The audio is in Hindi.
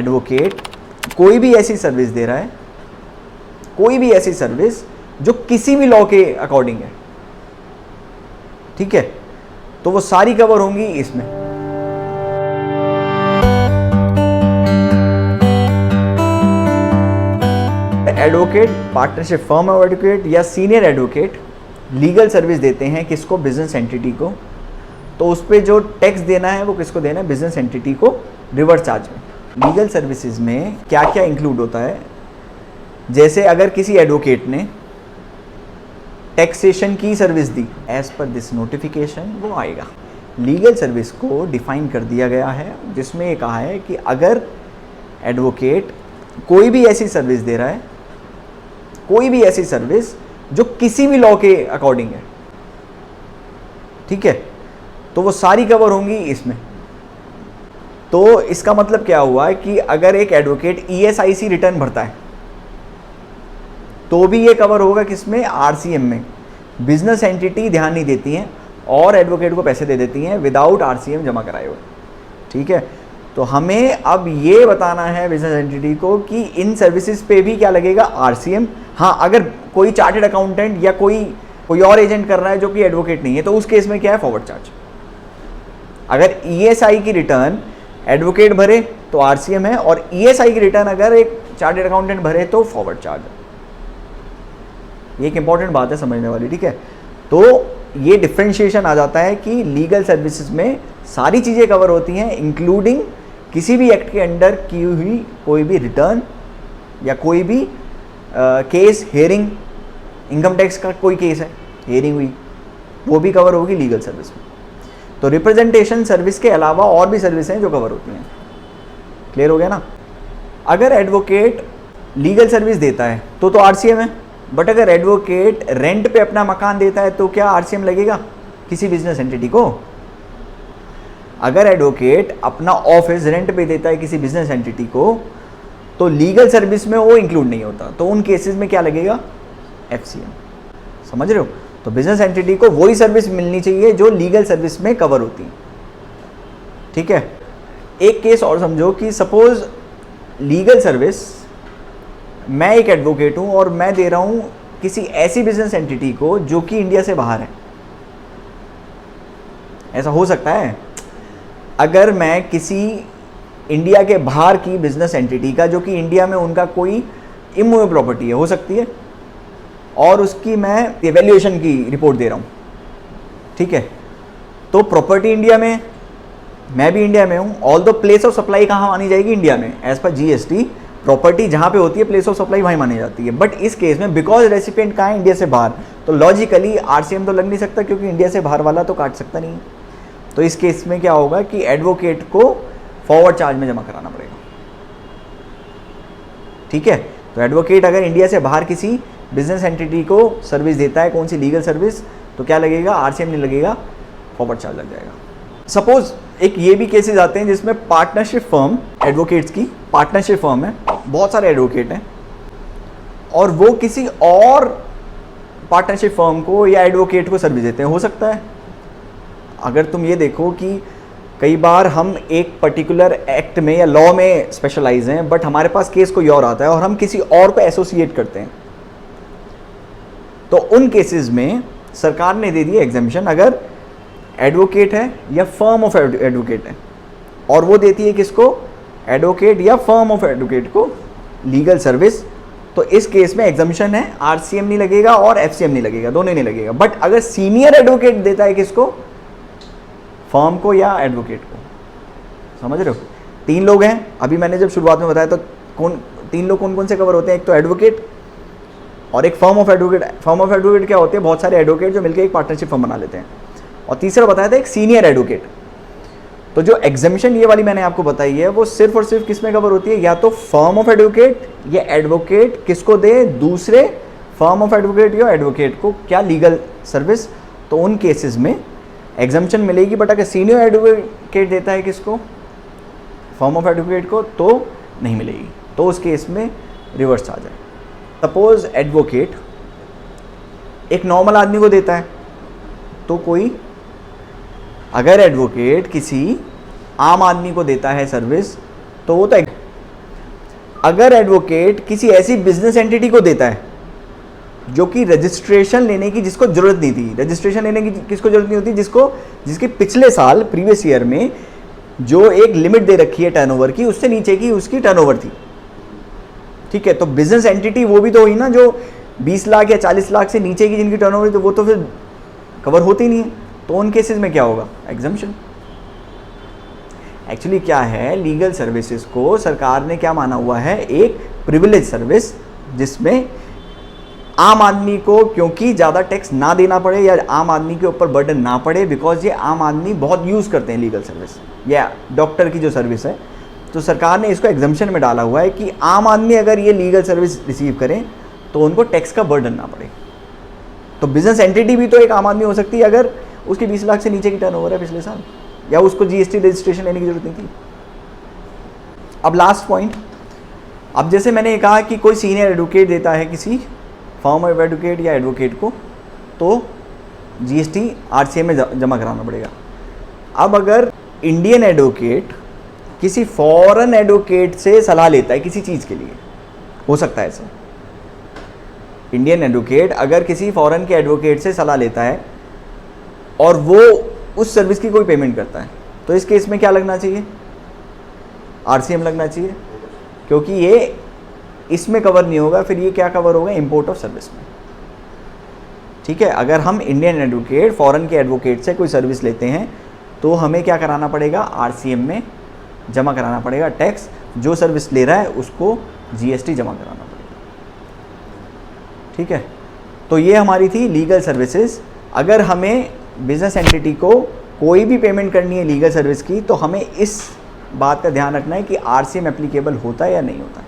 एडवोकेट कोई भी ऐसी सर्विस दे रहा है, कोई भी ऐसी सर्विस जो किसी भी लॉ के अकॉर्डिंग है, ठीक है, तो वो सारी कवर होंगी इसमें। Advocate, partnership firm of advocate या सीनियर एडवोकेट लीगल सर्विस देते हैं किसको? बिजनेस एंटिटी को। तो उस पर जो टैक्स देना है वो किसको देना है? बिजनेस एंटिटी को, रिवर्स चार्ज में। लीगल सर्विसेज में क्या क्या इंक्लूड होता है? जैसे अगर किसी एडवोकेट ने टैक्सेशन की सर्विस दी एज पर दिस नोटिफिकेशन, वो आएगा। लीगल सर्विस को डिफाइन कर दिया गया है जिसमें ये कहा है कि अगर एडवोकेट कोई भी ऐसी सर्विस दे रहा है, कोई भी ऐसी सर्विस जो किसी भी लॉ के अकॉर्डिंग है, ठीक है, तो वो सारी कवर होंगी इसमें। तो इसका मतलब क्या हुआ कि अगर एक एडवोकेट ESIC रिटर्न भरता है तो भी ये कवर होगा किसमें? RCM में। बिजनेस एंटिटी ध्यान नहीं देती हैं और एडवोकेट को पैसे दे देती हैं विदाउट RCM जमा कराए हुए, ठीक है। तो हमें अब ये बताना है बिजनेस एंटिटी को कि इन सर्विसेज पे भी क्या लगेगा? RCM। हाँ, अगर कोई चार्टेड अकाउंटेंट या कोई और एजेंट कर रहा है जो कि एडवोकेट नहीं है, तो उस केस में क्या है? Forward charge. अगर ESI की रिटर्न एडवोकेट भरे तो RCM है, और ESI की रिटर्न अगर एक चार्टेड अकाउंटेंट भरे तो फॉरवर्ड चार्ज है। ये एक इंपॉर्टेंट बात है समझने वाली, ठीक है। तो ये डिफरेंशिएशन आ जाता है कि लीगल सर्विसेज में सारी चीज़ें कवर होती हैं, इंक्लूडिंग किसी भी एक्ट के अंडर की हुई कोई भी रिटर्न या कोई भी केस, हेयरिंग, इनकम टैक्स का कोई केस है, हेयरिंग हुई, वो भी कवर होगी लीगल सर्विस में। तो रिप्रेजेंटेशन सर्विस के अलावा और भी सर्विस हैं जो कवर होती हैं। क्लियर हो गया ना? अगर एडवोकेट लीगल सर्विस देता है तो RCM है, बट अगर एडवोकेट रेंट पे अपना मकान देता है तो क्या RCM लगेगा किसी बिजनेस एंटिटी को? अगर एडवोकेट अपना ऑफिस रेंट पे देता है किसी बिजनेस एंटिटी को तो लीगल सर्विस में वो इंक्लूड नहीं होता, तो उन केसेस में क्या लगेगा? FCM। समझ रहे हो? तो बिजनेस एंटिटी को वही सर्विस मिलनी चाहिए जो लीगल सर्विस में कवर होती है, ठीक है। एक केस और समझो कि सपोज लीगल सर्विस, मैं एक एडवोकेट हूं और मैं दे रहा हूं किसी ऐसी बिजनेस एंटिटी को जो कि इंडिया से बाहर है। ऐसा हो सकता है? अगर मैं किसी इंडिया के बाहर की बिजनेस एंटिटी का, जो कि इंडिया में उनका कोई इमूवेबल प्रॉपर्टी है, हो सकती है, और उसकी मैं इवैल्यूएशन की रिपोर्ट दे रहा हूँ, ठीक है, तो प्रॉपर्टी इंडिया में, मैं भी इंडिया में हूँ, all the place of supply कहाँ मानी जाएगी? इंडिया में। एज पर GST प्रॉपर्टी जहाँ पे होती है प्लेस ऑफ सप्लाई वहीं मानी जाती है। बट इस केस में बिकॉज रेसिपिएंट कहाँ है? इंडिया से बाहर, तो लॉजिकली RCM तो लग नहीं सकता क्योंकि इंडिया से बाहर वाला तो काट सकता नहीं। तो इस केस में क्या होगा कि एडवोकेट को फॉरवर्ड चार्ज में जमा कराना पड़ेगा, ठीक है। तो एडवोकेट अगर इंडिया से बाहर किसी बिजनेस एंटिटी को सर्विस देता है, कौन सी? लीगल सर्विस, तो क्या लगेगा? RCM नहीं लगेगा, फॉरवर्ड चार्ज लग जाएगा। सपोज एक ये भी केसेस आते हैं जिसमें पार्टनरशिप फर्म, एडवोकेट्स की पार्टनरशिप फर्म है, बहुत सारे एडवोकेट हैं, और वो किसी और पार्टनरशिप फर्म को या एडवोकेट को सर्विस देते हैं। हो सकता है, अगर तुम ये देखो कि कई बार हम एक पर्टिकुलर एक्ट में या लॉ में स्पेशलाइज हैं, बट हमारे पास केस कोई और आता है और हम किसी और को एसोसिएट करते हैं, तो उन केसेस में सरकार ने दे दी एग्जेम्पशन। अगर एडवोकेट है या फर्म ऑफ एडवोकेट है, और वो देती है किसको? एडवोकेट या फर्म ऑफ एडवोकेट को लीगल सर्विस, तो इस केस में एग्जेम्पशन है, RCM नहीं लगेगा और FCM नहीं लगेगा, दोनों नहीं लगेगा। बट अगर सीनियर एडवोकेट देता है किसको? फर्म को या एडवोकेट को। समझ रहे हो? 3 लोग हैं, अभी मैंने जब शुरुआत में बताया तो तीन लोग कौन कौन से कवर होते हैं? एक तो एडवोकेट और एक firm of advocate. Firm of advocate क्या होते हैं? बहुत सारे एडवोकेट जो मिलकर एक पार्टनरशिप फर्म बना लेते हैं। और तीसरा बताया था एक सीनियर एडवोकेट। तो जो एग्जेम्पशन ये वाली मैंने आपको बताई है वो सिर्फ और सिर्फ किस में कवर होती है? या तो फर्म ऑफ एडवोकेट या एडवोकेट किसको दे? दूसरे फर्म ऑफ एडवोकेट या एडवोकेट को क्या लीगल सर्विस, तो उन केसेस में एग्जेम्पशन मिलेगी। बट अगर सीनियर एडवोकेट देता है किसको? फर्म ऑफ एडवोकेट को, तो नहीं मिलेगी। तो उस केस में रिवर्स चार्ज है। सपोज एडवोकेट एक नॉर्मल आदमी को देता है, तो कोई अगर एडवोकेट किसी आम आदमी को देता है सर्विस, तो वो तो अगर एडवोकेट किसी ऐसी बिजनेस एंटिटी को देता है जो कि रजिस्ट्रेशन लेने की जिसको जरूरत नहीं थी, रजिस्ट्रेशन लेने की किसको जरूरत नहीं होती, जिसके पिछले साल प्रीवियस ईयर में जो एक लिमिट दे रखी है टर्नओवर की, उससे नीचे की उसकी टर्नओवर थी, ठीक है। तो बिजनेस एंटिटी वो भी तो हुई ना जो 20 लाख या 40 लाख से नीचे की जिनकी टर्नओवर, तो वो तो फिर कवर होती नहीं है। तो उन केसेस में क्या होगा, एग्जम्पशन। एक्चुअली क्या है, लीगल सर्विसेज को सरकार ने क्या माना हुआ है, एक प्रिविलेज सर्विस, जिसमें आम आदमी को क्योंकि ज़्यादा टैक्स ना देना पड़े या आम आदमी के ऊपर बर्डन ना पड़े, बिकॉज ये आम आदमी बहुत यूज़ करते हैं लीगल सर्विस या डॉक्टर की जो सर्विस है, तो सरकार ने इसको एग्जम्पशन में डाला हुआ है कि आम आदमी अगर ये लीगल सर्विस रिसीव करें तो उनको टैक्स का बर्डन ना पड़े। तो बिजनेस एंटिटी भी तो एक आम आदमी हो सकती है अगर उसकी 20 लाख से नीचे की टर्नओवर है पिछले साल, या उसको जीएसटी रजिस्ट्रेशन लेने की जरूरत नहीं थी। अब लास्ट पॉइंट, अब जैसे मैंने कहा कि कोई सीनियर एडवोकेट देता है किसी फर्म ऑफ एडवोकेट या एडवोकेट को, तो जीएसटी आरसीएम में जमा कराना पड़ेगा। अब अगर इंडियन एडवोकेट किसी फॉरेन एडवोकेट से सलाह लेता है किसी चीज़ के लिए, हो सकता है ऐसा, इंडियन एडवोकेट अगर किसी फॉरेन के एडवोकेट से सलाह लेता है और वो उस सर्विस की कोई पेमेंट करता है, तो इस केस में क्या लगना चाहिए, आरसीएम लगना चाहिए, क्योंकि ये इसमें कवर नहीं होगा, फिर ये क्या कवर होगा, इंपोर्ट ऑफ सर्विस में, ठीक है। अगर हम इंडियन एडवोकेट फॉरेन के एडवोकेट से कोई सर्विस लेते हैं तो हमें क्या कराना पड़ेगा, आरसीएम में जमा कराना पड़ेगा टैक्स, जो सर्विस ले रहा है उसको जीएसटी जमा कराना पड़ेगा, ठीक है। तो ये हमारी थी लीगल सर्विसेज। अगर हमें बिजनेस एंटिटी को कोई भी पेमेंट करनी है लीगल सर्विस की, तो हमें इस बात का ध्यान रखना है कि आरसीएम एप्लीकेबल होता है या नहीं होता है।